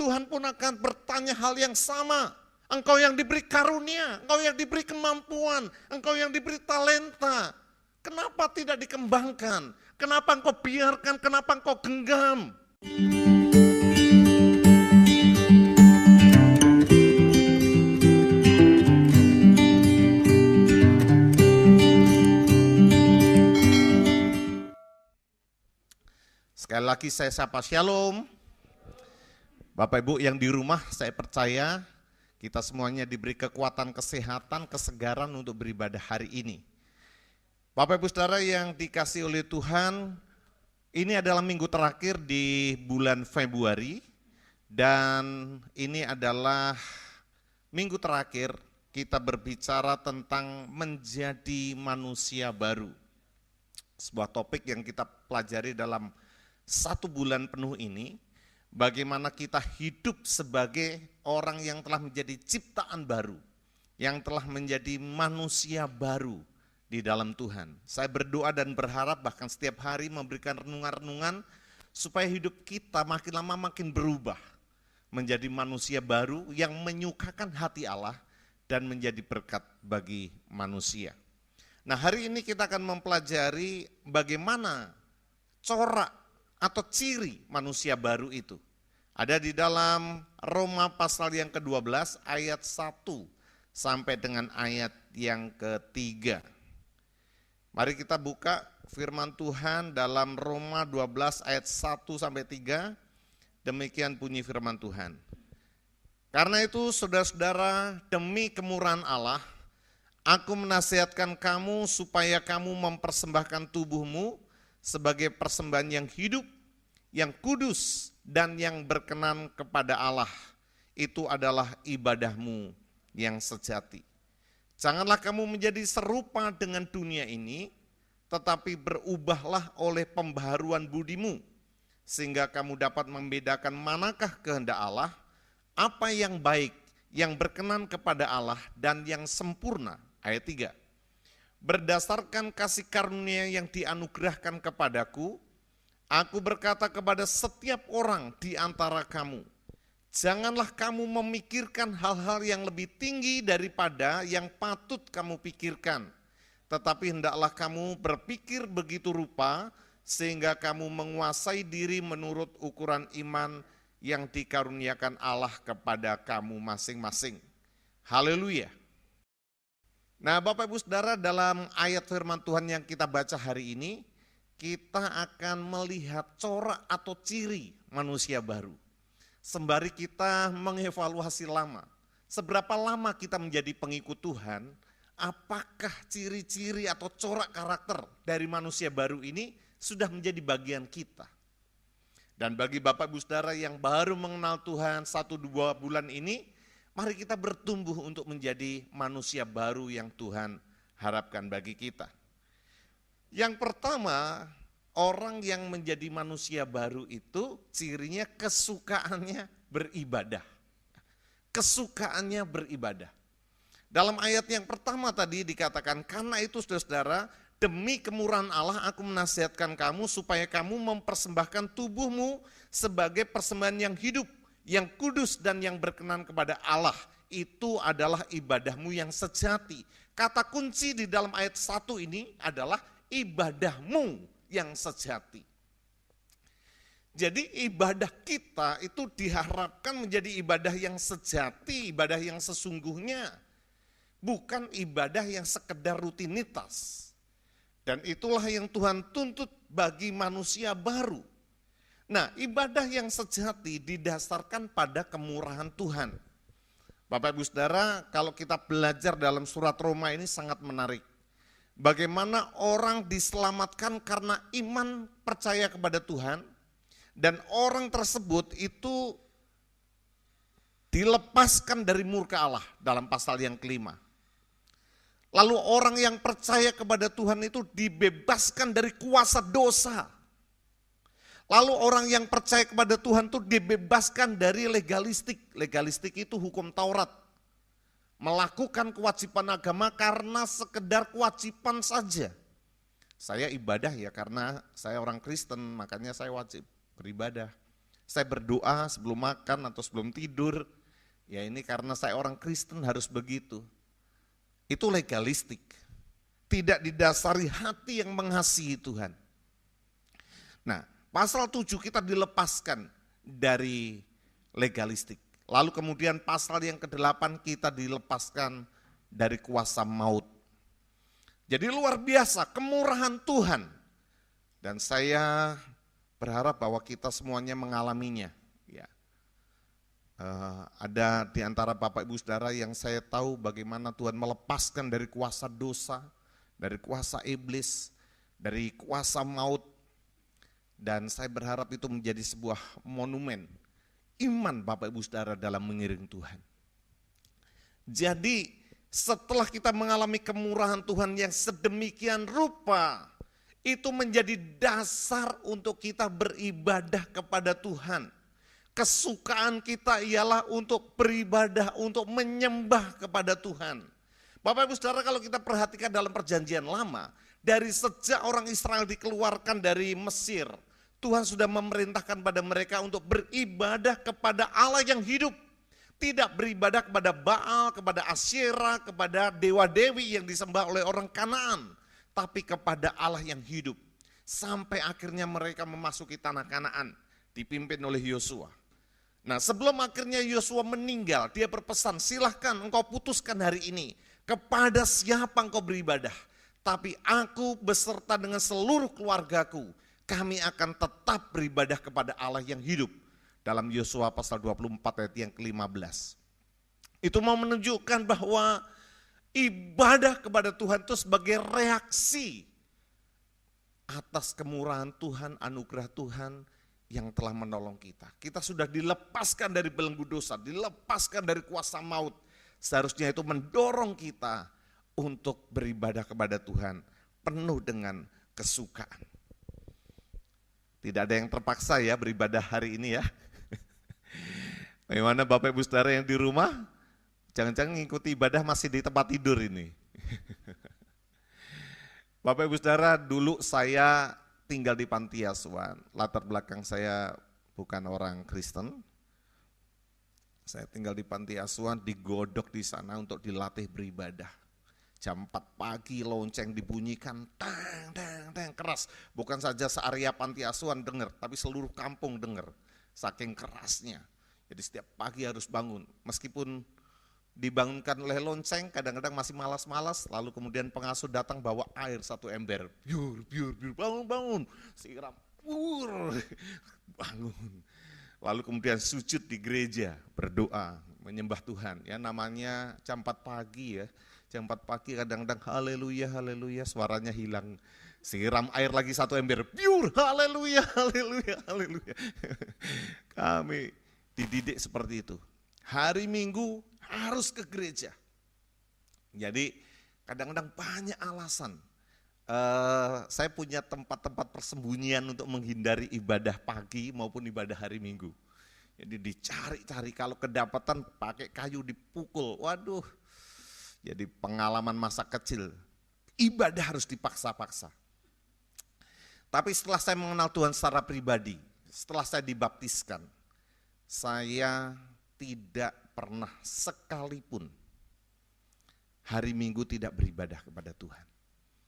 Tuhan pun akan bertanya hal yang sama. Engkau yang diberi karunia, engkau yang diberi kemampuan, engkau yang diberi talenta. Kenapa tidak dikembangkan? Kenapa engkau biarkan, kenapa engkau genggam? Sekali lagi saya sapa shalom. Bapak Ibu yang di rumah, saya percaya kita semuanya diberi kekuatan, kesehatan, kesegaran untuk beribadah hari ini. Bapak Ibu Saudara yang dikasihi oleh Tuhan, ini adalah minggu terakhir di bulan Februari dan ini adalah minggu terakhir kita berbicara tentang menjadi manusia baru. Sebuah topik yang kita pelajari dalam 1 bulan penuh ini, bagaimana kita hidup sebagai orang yang telah menjadi ciptaan baru, yang telah menjadi manusia baru di dalam Tuhan. Saya berdoa dan berharap bahkan setiap hari memberikan renungan-renungan supaya hidup kita makin lama makin berubah, menjadi manusia baru yang menyukakan hati Allah dan menjadi berkat bagi manusia. Nah, hari ini kita akan mempelajari bagaimana corak atau ciri manusia baru itu. Ada di dalam Roma pasal yang ke-12 ayat 1 sampai dengan ayat yang ke-3. Mari kita buka firman Tuhan dalam Roma 12 ayat 1 sampai 3. Demikian bunyi firman Tuhan. Karena itu saudara-saudara, demi kemurahan Allah, aku menasihatkan kamu supaya kamu mempersembahkan tubuhmu sebagai persembahan yang hidup, yang kudus, dan yang berkenan kepada Allah. Itu adalah ibadahmu yang sejati. Janganlah kamu menjadi serupa dengan dunia ini, tetapi berubahlah oleh pembaharuan budimu, sehingga kamu dapat membedakan manakah kehendak Allah, apa yang baik, yang berkenan kepada Allah, dan yang sempurna. Ayat 3. Berdasarkan kasih karunia yang dianugerahkan kepadaku, aku berkata kepada setiap orang di antara kamu, janganlah kamu memikirkan hal-hal yang lebih tinggi daripada yang patut kamu pikirkan, tetapi hendaklah kamu berpikir begitu rupa, sehingga kamu menguasai diri menurut ukuran iman yang dikaruniakan Allah kepada kamu masing-masing. Haleluya. Nah, Bapak Ibu Saudara, dalam ayat firman Tuhan yang kita baca hari ini, kita akan melihat corak atau ciri manusia baru. Sembari kita mengevaluasi lama, seberapa lama kita menjadi pengikut Tuhan, apakah ciri-ciri atau corak karakter dari manusia baru ini sudah menjadi bagian kita. Dan bagi Bapak Ibu Saudara yang baru mengenal Tuhan 1-2 bulan ini, mari kita bertumbuh untuk menjadi manusia baru yang Tuhan harapkan bagi kita. Yang pertama, orang yang menjadi manusia baru itu cirinya kesukaannya beribadah. Kesukaannya beribadah. Dalam ayat yang pertama tadi dikatakan, karena itu saudara-saudara, demi kemurahan Allah aku menasihatkan kamu supaya kamu mempersembahkan tubuhmu sebagai persembahan yang hidup, yang kudus dan yang berkenan kepada Allah. Itu adalah ibadahmu yang sejati. Kata kunci di dalam ayat 1 ini adalah ibadahmu yang sejati. Jadi ibadah kita itu diharapkan menjadi ibadah yang sejati, ibadah yang sesungguhnya. Bukan ibadah yang sekedar rutinitas. Dan itulah yang Tuhan tuntut bagi manusia baru. Nah, ibadah yang sejati didasarkan pada kemurahan Tuhan. Bapak Ibu Saudara, kalau kita belajar dalam surat Roma ini sangat menarik. Bagaimana orang diselamatkan karena iman percaya kepada Tuhan, dan orang tersebut itu dilepaskan dari murka Allah dalam pasal yang kelima. Lalu orang yang percaya kepada Tuhan itu dibebaskan dari kuasa dosa. Lalu orang yang percaya kepada Tuhan itu dibebaskan dari legalistik. Legalistik itu hukum Taurat. Melakukan kewajiban agama karena sekedar kewajiban saja. Saya ibadah ya karena saya orang Kristen, makanya saya wajib beribadah. Saya berdoa sebelum makan atau sebelum tidur, ya ini karena saya orang Kristen harus begitu. Itu legalistik, tidak didasari hati yang mengasihi Tuhan. Nah, pasal 7 kita dilepaskan dari legalistik. Lalu kemudian pasal yang ke-8 kita dilepaskan dari kuasa maut. Jadi luar biasa kemurahan Tuhan. Dan saya berharap bahwa kita semuanya mengalaminya. Ya. Ada di antara Bapak Ibu Saudara yang saya tahu bagaimana Tuhan melepaskan dari kuasa dosa, dari kuasa iblis, dari kuasa maut. Dan saya berharap itu menjadi sebuah monumen iman Bapak Ibu Saudara dalam mengiring Tuhan. Jadi setelah kita mengalami kemurahan Tuhan yang sedemikian rupa, itu menjadi dasar untuk kita beribadah kepada Tuhan. Kesukaan kita ialah untuk beribadah, untuk menyembah kepada Tuhan. Bapak Ibu Saudara, kalau kita perhatikan dalam perjanjian lama, dari sejak orang Israel dikeluarkan dari Mesir, Tuhan sudah memerintahkan pada mereka untuk beribadah kepada Allah yang hidup. Tidak beribadah kepada Baal, kepada Asyera, kepada dewa-dewi yang disembah oleh orang Kanaan, tapi kepada Allah yang hidup. Sampai akhirnya mereka memasuki tanah Kanaan, dipimpin oleh Yosua. Nah, sebelum akhirnya Yosua meninggal, dia berpesan, silahkan engkau putuskan hari ini, kepada siapa engkau beribadah. Tapi aku beserta dengan seluruh keluargaku, kami akan tetap beribadah kepada Allah yang hidup. Dalam Yosua pasal 24 ayat yang ke-15. Itu mau menunjukkan bahwa ibadah kepada Tuhan itu sebagai reaksi atas kemurahan Tuhan, anugerah Tuhan yang telah menolong kita. Kita sudah dilepaskan dari belenggu dosa, dilepaskan dari kuasa maut. Seharusnya itu mendorong kita untuk beribadah kepada Tuhan penuh dengan kesukaan. Tidak ada yang terpaksa ya beribadah hari ini ya. Bagaimana Bapak Ibu Saudara yang di rumah? Jangan-jangan ngikuti ibadah masih di tempat tidur ini. Bapak Ibu Saudara, dulu saya tinggal di panti asuhan. Latar belakang saya bukan orang Kristen. Saya tinggal di panti asuhan, digodok di sana untuk dilatih beribadah. Jam 4 pagi lonceng dibunyikan, tang, tang, tang, keras. Bukan saja searea panti asuhan dengar, tapi seluruh kampung dengar. Saking kerasnya. Jadi setiap pagi harus bangun, meskipun dibangunkan oleh lonceng, kadang-kadang masih malas-malas, lalu kemudian pengasuh datang bawa air 1 ember, biur, bangun, siram, bangun. Lalu kemudian sujud di gereja, berdoa, menyembah Tuhan. Ya namanya jam 4 pagi ya, jam 4 pagi kadang-kadang haleluya, haleluya, suaranya hilang. Siram air lagi 1 ember, biur, haleluya, haleluya, haleluya. Kami dididik seperti itu. Hari Minggu harus ke gereja. Jadi kadang-kadang banyak alasan. Saya punya tempat-tempat persembunyian untuk menghindari ibadah pagi maupun ibadah hari Minggu. Jadi dicari-cari, kalau kedapatan pakai kayu dipukul. Waduh, jadi pengalaman masa kecil. Ibadah harus dipaksa-paksa. Tapi setelah saya mengenal Tuhan secara pribadi, setelah saya dibaptiskan, saya tidak pernah sekalipun hari Minggu tidak beribadah kepada Tuhan.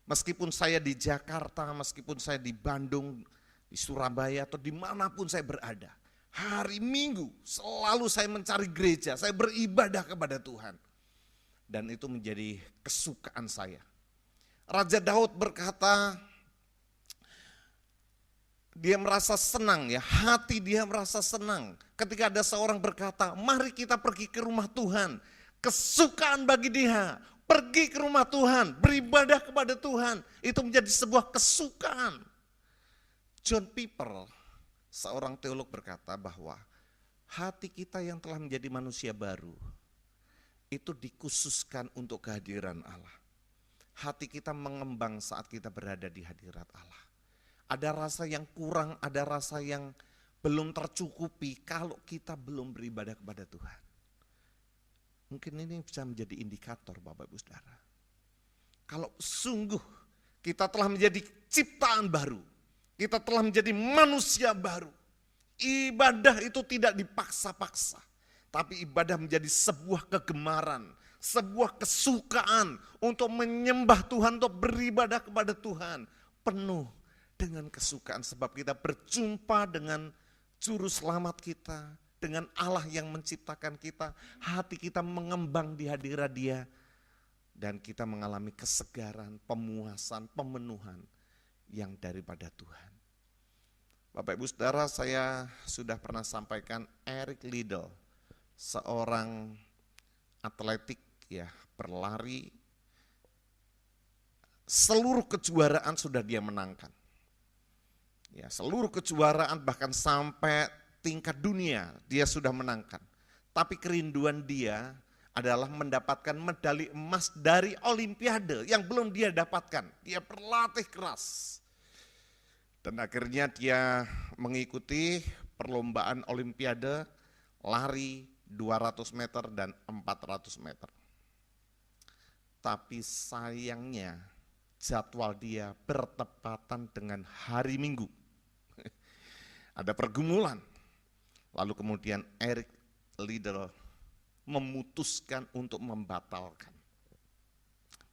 Meskipun saya di Jakarta, meskipun saya di Bandung, di Surabaya, atau dimanapun saya berada, hari Minggu selalu saya mencari gereja, saya beribadah kepada Tuhan. Dan itu menjadi kesukaan saya. Raja Daud berkata, dia merasa senang ya, hati dia merasa senang ketika ada seorang berkata, mari kita pergi ke rumah Tuhan. Kesukaan bagi dia, pergi ke rumah Tuhan, beribadah kepada Tuhan. Itu menjadi sebuah kesukaan. John Piper, seorang teolog berkata bahwa hati kita yang telah menjadi manusia baru, itu dikhususkan untuk kehadiran Allah. Hati kita mengembang saat kita berada di hadirat Allah. Ada rasa yang kurang, ada rasa yang belum tercukupi kalau kita belum beribadah kepada Tuhan. Mungkin ini bisa menjadi indikator Bapak Ibu Saudara. Kalau sungguh kita telah menjadi ciptaan baru, kita telah menjadi manusia baru, Ibadah itu tidak dipaksa-paksa, tapi ibadah menjadi sebuah kegemaran, sebuah kesukaan untuk menyembah Tuhan, untuk beribadah kepada Tuhan. Penuh dengan kesukaan sebab kita berjumpa dengan Juru Selamat kita, dengan Allah yang menciptakan kita. Hati kita mengembang di hadirat Dia dan kita mengalami kesegaran, pemuasan, pemenuhan yang daripada Tuhan. Bapak Ibu Saudara, saya sudah pernah sampaikan Eric Liddell, seorang atletik ya, berlari, seluruh kejuaraan sudah dia menangkan. Ya, seluruh kejuaraan bahkan sampai tingkat dunia dia sudah menangkan. Tapi kerinduan dia adalah mendapatkan medali emas dari Olimpiade yang belum dia dapatkan. Dia berlatih keras. Dan akhirnya dia mengikuti perlombaan Olimpiade lari 200 meter dan 400 meter. Tapi sayangnya jadwal dia bertepatan dengan hari Minggu. Ada pergumulan. Lalu kemudian Eric Liddell memutuskan untuk membatalkan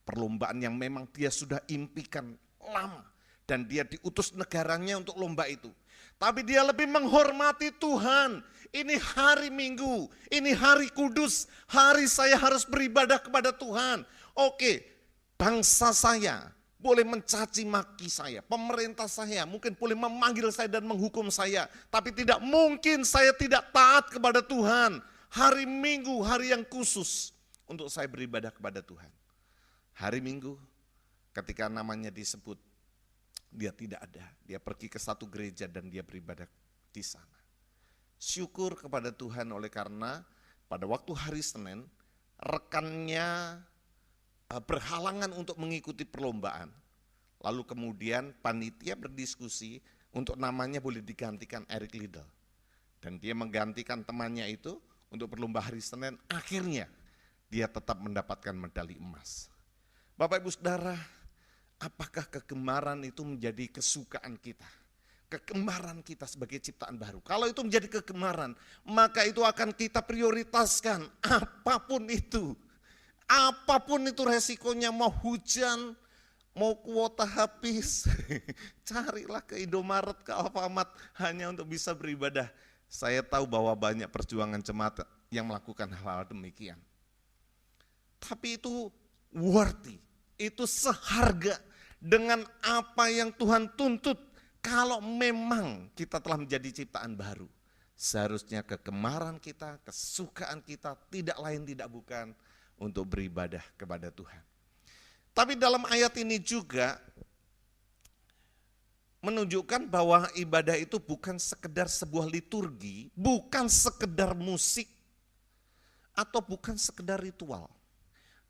perlombaan yang memang dia sudah impikan lama. Dan dia diutus negaranya untuk lomba itu. Tapi dia lebih menghormati Tuhan. Ini hari Minggu, ini hari kudus, hari saya harus beribadah kepada Tuhan. Oke, bangsa saya boleh mencaci maki saya, pemerintah saya mungkin boleh memanggil saya dan menghukum saya. Tapi tidak mungkin saya tidak taat kepada Tuhan. Hari Minggu, hari yang khusus untuk saya beribadah kepada Tuhan. Hari Minggu ketika namanya disebut, dia tidak ada, dia pergi ke satu gereja dan dia beribadah di sana. Syukur kepada Tuhan oleh karena pada waktu hari Senin, rekannya berhalangan untuk mengikuti perlombaan. Lalu kemudian panitia berdiskusi untuk namanya boleh digantikan Eric Liddell. Dan dia menggantikan temannya itu untuk perlombaan hari Senin, akhirnya dia tetap mendapatkan medali emas. Bapak Ibu Saudara, apakah kegemaran itu menjadi kesukaan kita? Kegemaran kita sebagai ciptaan baru. Kalau itu menjadi kegemaran, maka itu akan kita prioritaskan apapun itu. Apapun itu resikonya, mau hujan, mau kuota habis, carilah ke Indomaret, ke Alfamart hanya untuk bisa beribadah. Saya tahu bahwa banyak perjuangan jemaat yang melakukan hal-hal demikian. Tapi itu worthy, itu seharga dengan apa yang Tuhan tuntut. Kalau memang kita telah menjadi ciptaan baru, seharusnya kegemaran kita, kesukaan kita tidak lain tidak bukan untuk beribadah kepada Tuhan. Tapi dalam ayat ini juga menunjukkan bahwa ibadah itu bukan sekedar sebuah liturgi, bukan sekedar musik, atau bukan sekedar ritual.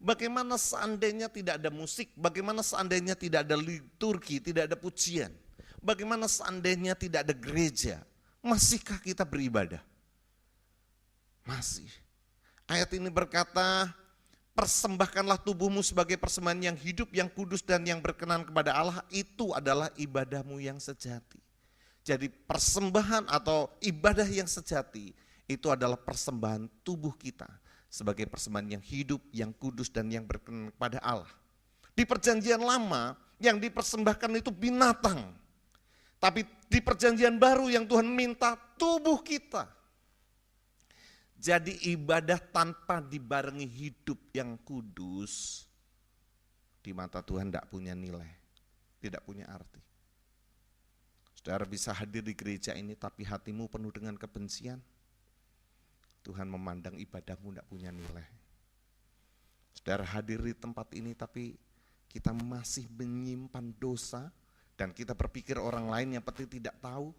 Bagaimana seandainya tidak ada musik, bagaimana seandainya tidak ada liturgi, tidak ada pujian, bagaimana seandainya tidak ada gereja, masihkah kita beribadah? Masih. Ayat ini berkata, persembahkanlah tubuhmu sebagai persembahan yang hidup, yang kudus dan yang berkenan kepada Allah, itu adalah ibadahmu yang sejati. Jadi persembahan atau ibadah yang sejati itu adalah persembahan tubuh kita sebagai persembahan yang hidup, yang kudus dan yang berkenan kepada Allah. Di perjanjian lama yang dipersembahkan itu binatang. Tapi di perjanjian baru yang Tuhan minta tubuh kita. Jadi ibadah tanpa dibarengi hidup yang kudus di mata Tuhan tidak punya nilai, tidak punya arti. Saudara bisa hadir di gereja ini tapi hatimu penuh dengan kebencian, Tuhan memandang ibadahmu tidak punya nilai. Saudara hadir di tempat ini tapi kita masih menyimpan dosa dan kita berpikir orang lain yang pasti tidak tahu,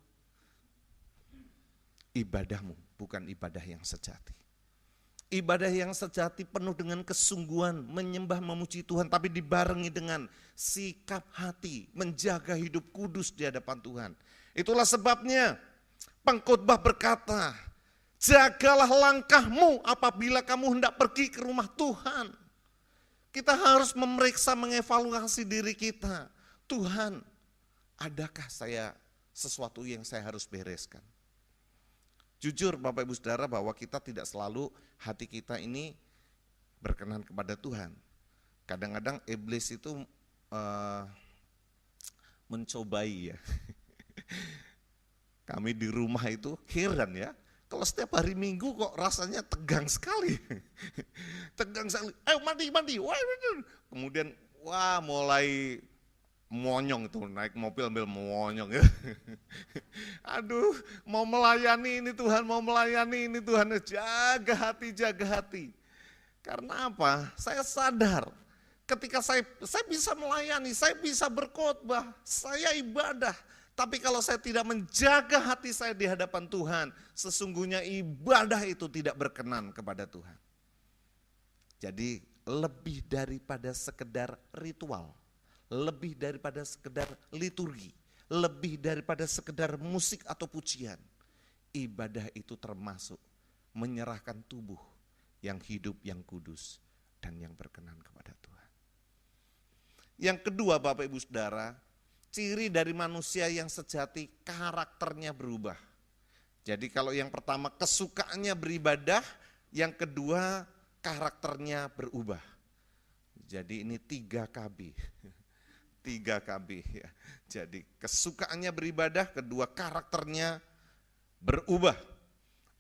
ibadahmu bukan ibadah yang sejati. Ibadah yang sejati penuh dengan kesungguhan, menyembah memuji Tuhan tapi dibarengi dengan sikap hati, menjaga hidup kudus di hadapan Tuhan. Itulah sebabnya pengkhotbah berkata, jagalah langkahmu apabila kamu hendak pergi ke rumah Tuhan. Kita harus memeriksa, mengevaluasi diri kita. Tuhan, adakah saya sesuatu yang saya harus bereskan? Jujur Bapak Ibu Saudara bahwa kita tidak selalu hati kita ini berkenan kepada Tuhan. Kadang-kadang iblis itu mencobai ya. Kami di rumah itu heran ya, kalau setiap hari Minggu kok rasanya tegang sekali. Tegang sekali, ayo mandi. Wah, kemudian mulai monyong itu, naik mobil ambil monyong ya. Aduh, mau melayani ini Tuhan, jaga hati. Karena apa? Saya sadar ketika saya bisa melayani, saya bisa berkhotbah, saya ibadah. Tapi kalau saya tidak menjaga hati saya di hadapan Tuhan, sesungguhnya ibadah itu tidak berkenan kepada Tuhan. Jadi lebih daripada sekedar ritual, lebih daripada sekedar liturgi, lebih daripada sekedar musik atau pujian, ibadah itu termasuk menyerahkan tubuh yang hidup, yang kudus, dan yang berkenan kepada Tuhan. Yang kedua Bapak Ibu Saudara, ciri dari manusia yang sejati, karakternya berubah. Jadi kalau yang pertama kesukaannya beribadah, yang kedua karakternya berubah. Jadi ini 3KB. 3KB ya. Jadi kesukaannya beribadah, kedua karakternya berubah.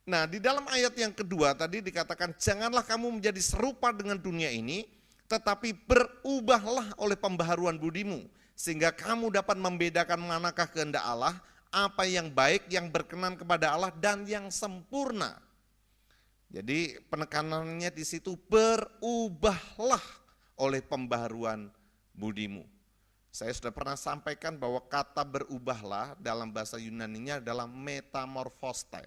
Nah, di dalam ayat yang kedua tadi dikatakan janganlah kamu menjadi serupa dengan dunia ini, tetapi berubahlah oleh pembaharuan budimu, sehingga kamu dapat membedakan manakah kehendak Allah, apa yang baik, yang berkenan kepada Allah, dan yang sempurna. Jadi penekanannya di situ, berubahlah oleh pembaharuan budimu. Saya sudah pernah sampaikan bahwa kata berubahlah dalam bahasa Yunaninya adalah metamorphoste.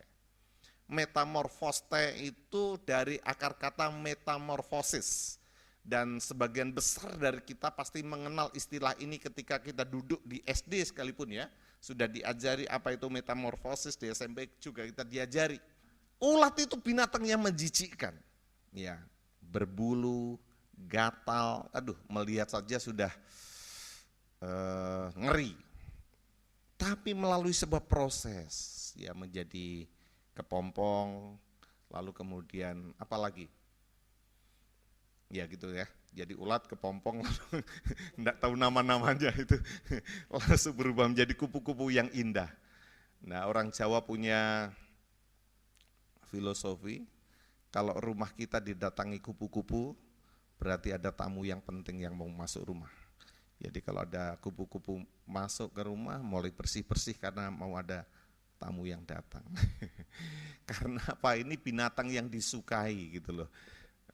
Metamorphoste itu dari akar kata metamorfosis. Dan sebagian besar dari kita pasti mengenal istilah ini ketika kita duduk di SD sekalipun ya. Sudah diajari apa itu metamorfosis, di SMP juga kita diajari. Ulat itu binatang yang menjijikkan. Ya, berbulu, gatal, melihat saja sudah ngeri. Tapi melalui sebuah proses ya menjadi kepompong, lalu kemudian apa lagi? Ya gitu ya, jadi ulat kepompong, enggak tahu nama-namanya itu, langsung berubah menjadi kupu-kupu yang indah. Nah, orang Jawa punya filosofi, kalau rumah kita didatangi kupu-kupu, berarti ada tamu yang penting yang mau masuk rumah. Jadi kalau ada kupu-kupu masuk ke rumah, mulai bersih-bersih karena mau ada tamu yang datang. Karena apa? Ini binatang yang disukai gitu loh.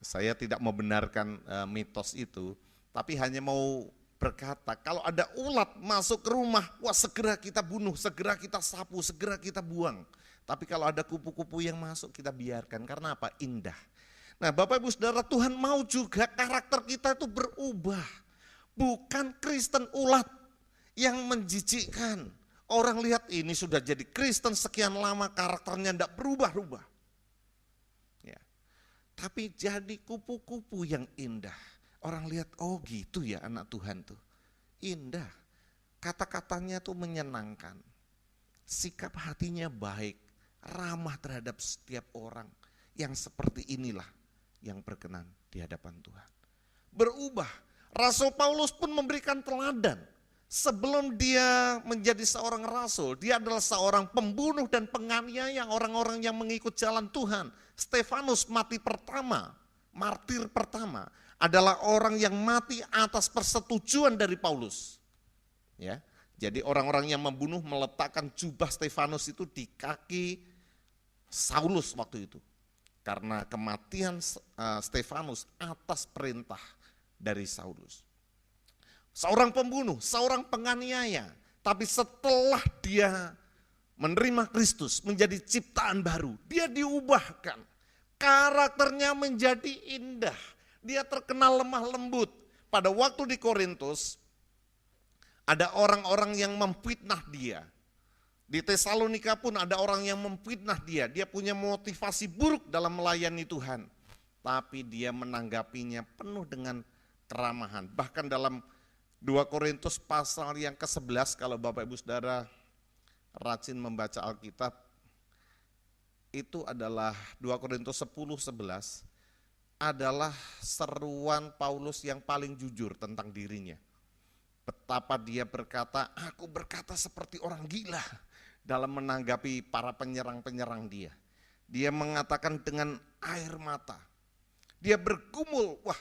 Saya tidak membenarkan mitos itu, tapi hanya mau berkata, kalau ada ulat masuk ke rumah, wah segera kita bunuh, segera kita sapu, segera kita buang. Tapi kalau ada kupu-kupu yang masuk, kita biarkan. Karena apa? Indah. Nah Bapak Ibu Saudara, Tuhan mau juga karakter kita itu berubah. Bukan Kristen ulat yang menjijikkan. Orang lihat ini sudah jadi Kristen sekian lama, karakternya tidak berubah-ubah. Ya. Tapi jadi kupu-kupu yang indah. Orang lihat, oh gitu ya anak Tuhan tuh. Indah. Kata-katanya tuh menyenangkan. Sikap hatinya baik. Ramah terhadap setiap orang. Yang seperti inilah yang berkenan di hadapan Tuhan. Berubah. Rasul Paulus pun memberikan teladan. Sebelum dia menjadi seorang rasul, dia adalah seorang pembunuh dan penganiaya orang-orang yang mengikut jalan Tuhan. Stefanus mati pertama, martir pertama, adalah orang yang mati atas persetujuan dari Paulus. Ya, jadi orang-orang yang membunuh meletakkan jubah Stefanus itu di kaki Saulus waktu itu. Karena kematian Stefanus atas perintah dari Saulus. Seorang pembunuh, seorang penganiaya, tapi setelah dia menerima Kristus menjadi ciptaan baru, dia diubahkan. Karakternya menjadi indah. Dia terkenal lemah lembut. Pada waktu di Korintus, ada orang-orang yang memfitnah dia. Di Tesalonika pun ada orang yang memfitnah dia. Dia punya motivasi buruk dalam melayani Tuhan. Tapi dia menanggapinya penuh dengan keramahan. Bahkan dalam 2 Korintus pasal yang ke-11, kalau Bapak Ibu Saudara rajin membaca Alkitab, itu adalah 2 Korintus 10:11 adalah seruan Paulus yang paling jujur tentang dirinya. Betapa dia berkata, aku berkata seperti orang gila dalam menanggapi para penyerang-penyerang dia. Dia mengatakan dengan air mata. Dia bergumul, wah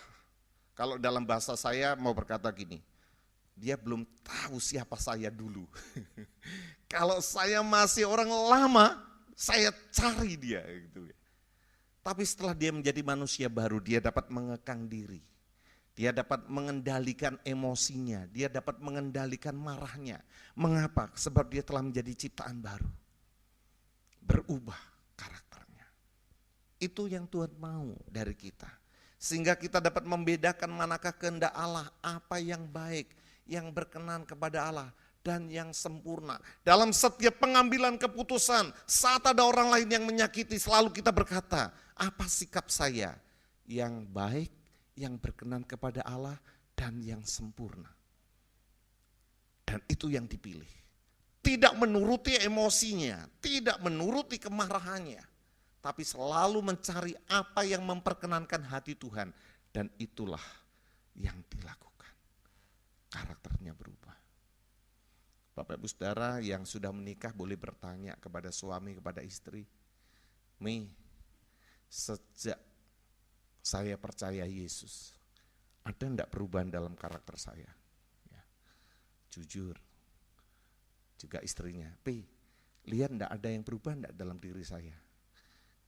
kalau dalam bahasa saya mau berkata gini, dia belum tahu siapa saya dulu. Kalau saya masih orang lama, saya cari dia gitu. Tapi setelah dia menjadi manusia baru, dia dapat mengekang diri. Dia dapat mengendalikan emosinya, dia dapat mengendalikan marahnya. Mengapa? Sebab dia telah menjadi ciptaan baru. Berubah karakternya. Itu yang Tuhan mau dari kita. Sehingga kita dapat membedakan manakah kehendak Allah, apa yang baik, yang berkenan kepada Allah, dan yang sempurna. Dalam setiap pengambilan keputusan, saat ada orang lain yang menyakiti, selalu kita berkata, apa sikap saya yang baik, yang berkenan kepada Allah, dan yang sempurna. Dan itu yang dipilih. Tidak menuruti emosinya, tidak menuruti kemarahannya, tapi selalu mencari apa yang memperkenankan hati Tuhan. Dan itulah yang dilakukan. Karakternya berubah. Bapak Ibu Saudara yang sudah menikah boleh bertanya kepada suami, kepada istri. Mi, sejak saya percaya Yesus, ada enggak perubahan dalam karakter saya? Ya, jujur. Juga istrinya, Pi, lihat enggak ada yang berubah enggak dalam diri saya?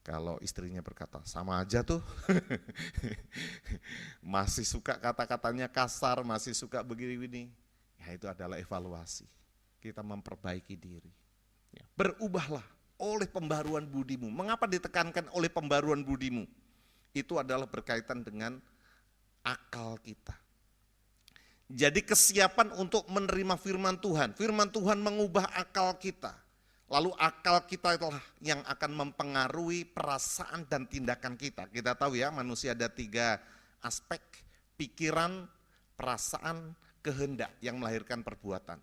Kalau istrinya berkata, sama aja tuh. Masih suka kata-katanya kasar, masih suka begini-begini. Ya itu adalah evaluasi. Kita memperbaiki diri. Ya, berubahlah oleh pembaruan budimu. Mengapa ditekankan oleh pembaruan budimu? Itu adalah berkaitan dengan akal kita. Jadi kesiapan untuk menerima firman Tuhan. Firman Tuhan mengubah akal kita. Lalu akal kita itulah yang akan mempengaruhi perasaan dan tindakan kita. Kita tahu ya, manusia ada 3 aspek: pikiran, perasaan, kehendak yang melahirkan perbuatan.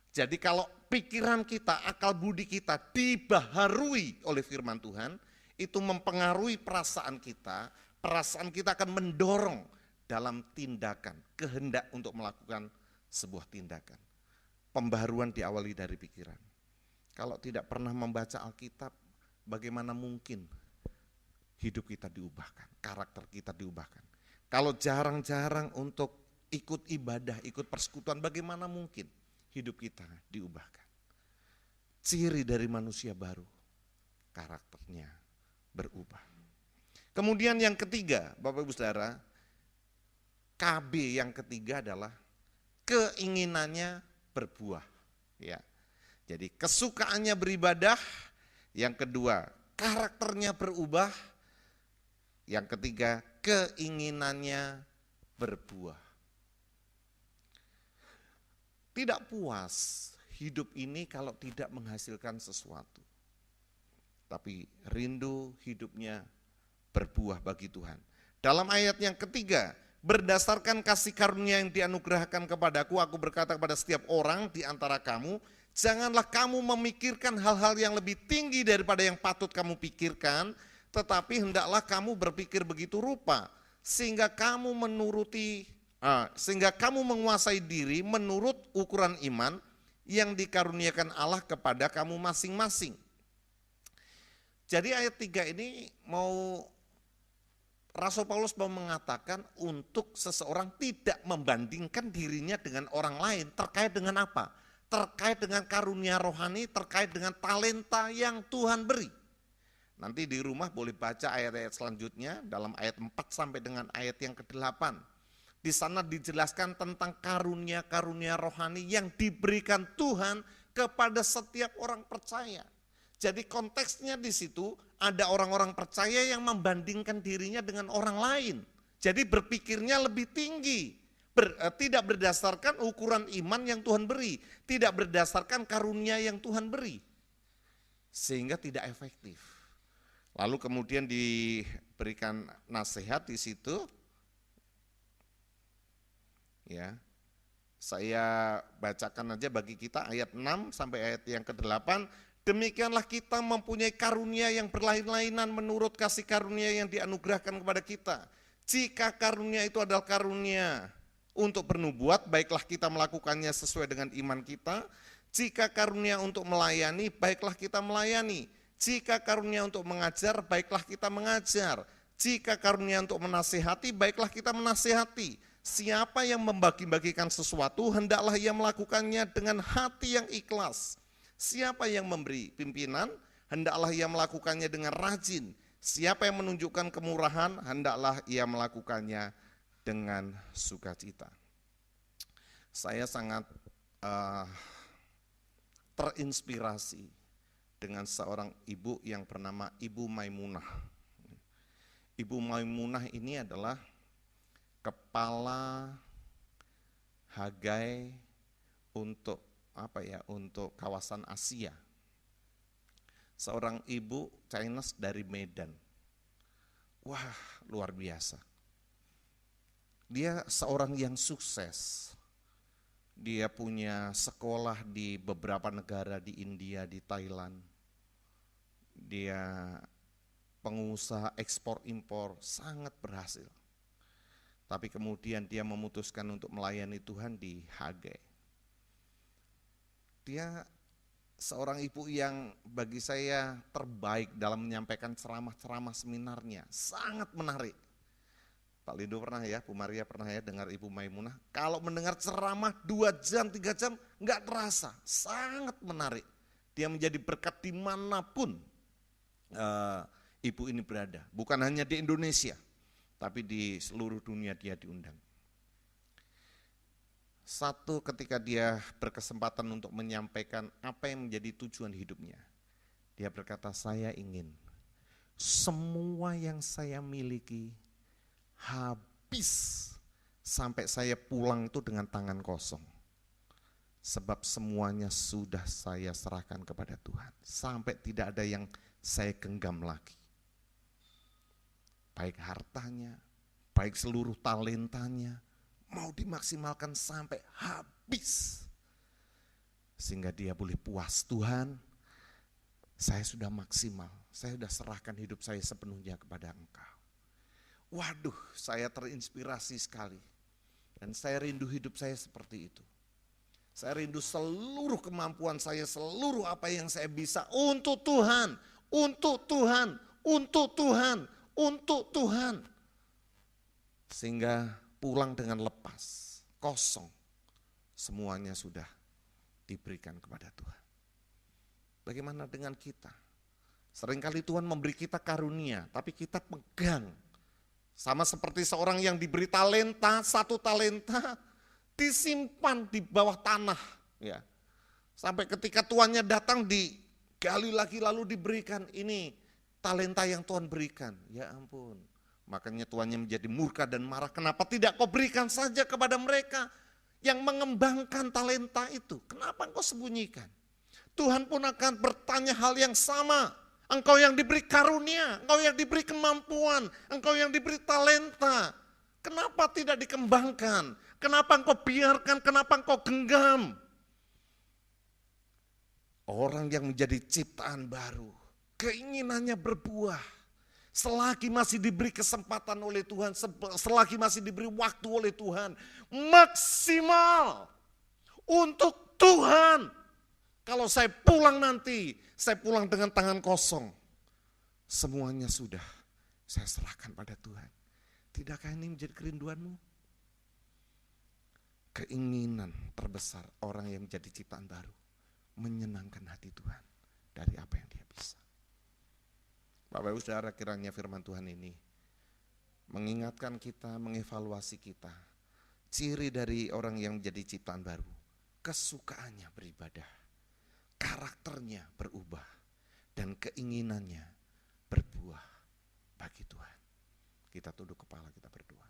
Jadi kalau pikiran kita, akal budi kita dibaharui oleh firman Tuhan, itu mempengaruhi perasaan kita akan mendorong dalam tindakan, kehendak untuk melakukan sebuah tindakan. Pembaharuan diawali dari pikiran. Kalau tidak pernah membaca Alkitab, bagaimana mungkin hidup kita diubahkan, karakter kita diubahkan. Kalau jarang-jarang untuk ikut ibadah, ikut persekutuan, bagaimana mungkin hidup kita diubahkan? Ciri dari manusia baru, karakternya berubah. Kemudian yang ketiga, Bapak Ibu Saudara, KB yang ketiga adalah keinginannya berbuah. Ya. Jadi kesukaannya beribadah, yang kedua karakternya berubah, yang ketiga keinginannya berbuah. Tidak puas hidup ini kalau tidak menghasilkan sesuatu. Tapi rindu hidupnya berbuah bagi Tuhan. Dalam ayat yang ketiga, berdasarkan kasih karunia yang dianugerahkan kepadaku, aku berkata kepada setiap orang di antara kamu, janganlah kamu memikirkan hal-hal yang lebih tinggi daripada yang patut kamu pikirkan, tetapi hendaklah kamu berpikir begitu rupa, sehingga kamu menguasai diri menurut ukuran iman yang dikaruniakan Allah kepada kamu masing-masing. Jadi ayat 3 ini Rasul Paulus mau mengatakan untuk seseorang tidak membandingkan dirinya dengan orang lain. Terkait dengan apa? Terkait dengan karunia rohani, terkait dengan talenta yang Tuhan beri. Nanti di rumah boleh baca ayat-ayat selanjutnya dalam ayat 4 sampai dengan ayat yang ke-8. Di sana dijelaskan tentang karunia-karunia rohani yang diberikan Tuhan kepada setiap orang percaya. Jadi konteksnya di situ ada orang-orang percaya yang membandingkan dirinya dengan orang lain. Jadi berpikirnya lebih tinggi. Tidak berdasarkan ukuran iman yang Tuhan beri. Tidak berdasarkan karunia yang Tuhan beri. Sehingga tidak efektif. Lalu kemudian diberikan nasihat di situ. Ya, saya bacakan aja bagi kita ayat 6 sampai ayat yang ke-8. Demikianlah kita mempunyai karunia yang berlain-lainan menurut kasih karunia yang dianugerahkan kepada kita. Jika karunia itu adalah karunia untuk bernubuat, baiklah kita melakukannya sesuai dengan iman kita. Jika karunia untuk melayani, baiklah kita melayani. Jika karunia untuk mengajar, baiklah kita mengajar. Jika karunia untuk menasihati, baiklah kita menasihati. Siapa yang membagi-bagikan sesuatu, hendaklah ia melakukannya dengan hati yang ikhlas. Siapa yang memberi pimpinan, hendaklah ia melakukannya dengan rajin. Siapa yang menunjukkan kemurahan, hendaklah ia melakukannya dengan sukacita. Saya sangat terinspirasi dengan seorang ibu yang bernama Ibu Maimunah. Ibu Maimunah ini adalah kepala Hagai untuk untuk kawasan Asia. Seorang ibu Chinese dari Medan. Wah, luar biasa. Dia seorang yang sukses. Dia punya sekolah di beberapa negara di India, di Thailand. Dia pengusaha ekspor impor, sangat berhasil. Tapi kemudian dia memutuskan untuk melayani Tuhan di Hagai. Dia seorang ibu yang bagi saya terbaik dalam menyampaikan ceramah-ceramah seminarnya, sangat menarik. Pak Lindo pernah ya, Bu Maria pernah ya dengar Ibu Maimunah, kalau mendengar ceramah 2 jam, 3 jam, enggak terasa, sangat menarik. Dia menjadi berkat dimanapun ibu ini berada, bukan hanya di Indonesia, tapi di seluruh dunia dia diundang. Satu, ketika dia berkesempatan untuk menyampaikan apa yang menjadi tujuan hidupnya, dia berkata, saya ingin semua yang saya miliki habis sampai saya pulang itu dengan tangan kosong. Sebab semuanya sudah saya serahkan kepada Tuhan, sampai tidak ada yang saya genggam lagi. Baik hartanya, baik seluruh talentanya, mau dimaksimalkan sampai habis. Sehingga dia boleh puas, Tuhan, saya sudah maksimal, saya sudah serahkan hidup saya sepenuhnya kepada Engkau. Waduh, saya terinspirasi sekali. Dan saya rindu hidup saya seperti itu. Saya rindu seluruh kemampuan saya, seluruh apa yang saya bisa untuk Tuhan, untuk Tuhan, untuk Tuhan, untuk Tuhan. Sehingga pulang dengan lepas, kosong, semuanya sudah diberikan kepada Tuhan. Bagaimana dengan kita? Seringkali Tuhan memberi kita karunia, tapi kita pegang. Sama seperti seorang yang diberi talenta, 1 talenta disimpan di bawah tanah. Ya. Sampai ketika tuannya datang digali lagi lalu diberikan, ini talenta yang Tuhan berikan. Ya ampun. Makanya tuannya menjadi murka dan marah. Kenapa tidak kau berikan saja kepada mereka yang mengembangkan talenta itu? Kenapa engkau sembunyikan? Tuhan pun akan bertanya hal yang sama. Engkau yang diberi karunia, engkau yang diberi kemampuan, engkau yang diberi talenta. Kenapa tidak dikembangkan? Kenapa engkau biarkan, kenapa engkau genggam? Orang yang menjadi ciptaan baru, keinginannya berbuah. Selagi masih diberi kesempatan oleh Tuhan, selagi masih diberi waktu oleh Tuhan, maksimal untuk Tuhan. Kalau saya pulang nanti, saya pulang dengan tangan kosong. Semuanya sudah saya serahkan pada Tuhan. Tidakkah ini menjadi kerinduanmu? Keinginan terbesar orang yang menjadi ciptaan baru, menyenangkan hati Tuhan dari apa yang dia bisa. Bapak Ibu Saudara, kiranya firman Tuhan ini mengingatkan kita, mengevaluasi kita. Ciri dari orang yang menjadi ciptaan baru, kesukaannya beribadah, karakternya berubah, dan keinginannya berbuah bagi Tuhan. Kita tunduk kepala, kita berdoa.